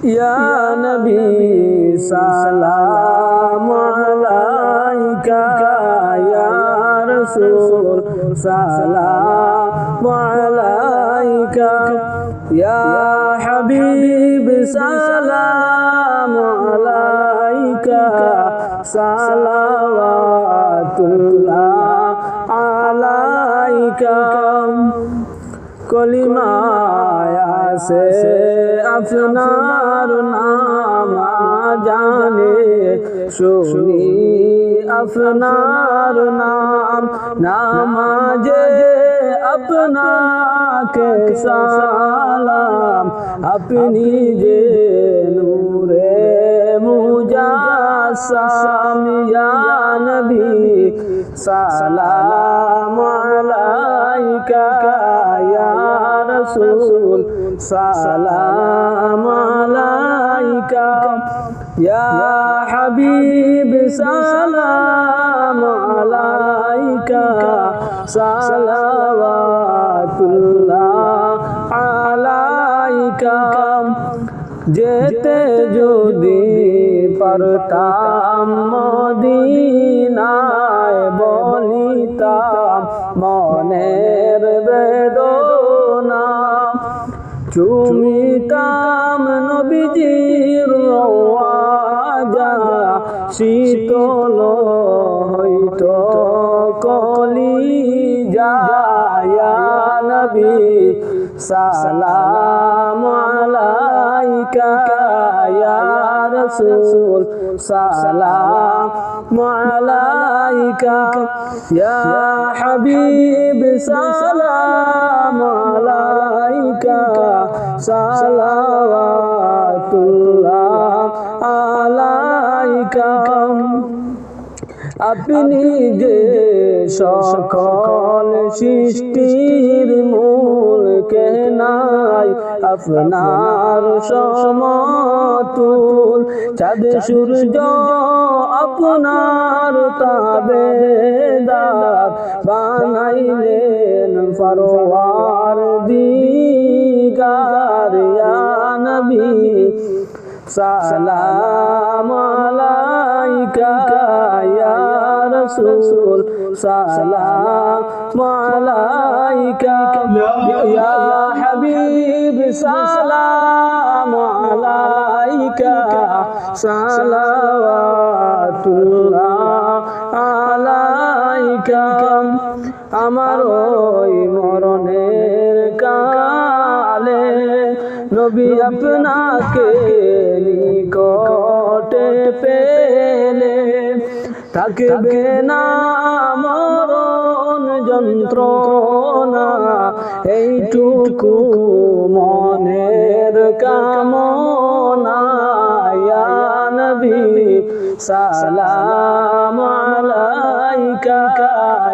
ইয়া নবী সালাম আলাইকা, ইয়া রাসূল সালাম আলাইকা, ইয়া হাবিব সালাম আলাইকা, সালাওয়াতুল্লাহ আলাইকা। কলিমায় আছে আপনার নাম, জানে শুনি আপনার নাম, নামাজে আপনাকে সালাম, আপনি যে নূরে মুজাসসাম। ইয়া নবী সালাম আলাইকা, ইয়া রাসূল সালাম আলাইকা, ইয়া হাবিব সালাম আলাইকা, সালাওয়াতুল্লাহ আলাইকা। যেতে যদি পারতাম মদিনায়, বলিতাম মনের বেদনা, চুমিতাম নবীজির রওজা, শীতল হইত কলিজা। ইয়া নবী সালাম আলাইকা, ইয়া রাসূল সালাম আলাইকা, ইয়া হাবিব সালাম আলাইকা, সালাওয়াতুল্লাহ আলাইকা। আপনি যে সকল সৃষ্টির মূল, কে নাই আপনার সমতুল, চাঁদ সূর্য আপনার তাবেদার, বানাইলেন পরওয়ারদিগার। ইয়া নবী সালাম আলাইকা, ইয়া রাসূল সালাম আলাইকা, ইয়া হাবিব সালাম আলাইকা, সালাওয়াতুল্লাহ আলাইকা। আমার ওই মরণের কালে নবী আপনাকে নিকটে পেলে, থাকবে না মরণ যন্ত্রণা, এইটুকু মনের কামনা। ইয়া নবী সালাম আলাইকা,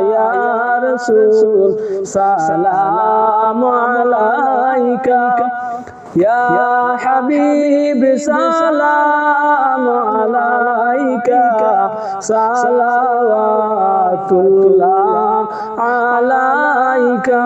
ইয়া রাসূল সালাম আলাইকা, ইয়া হাবিব সালাম আলাইকা, সালাওয়াতুল্লাহ আলাইকা।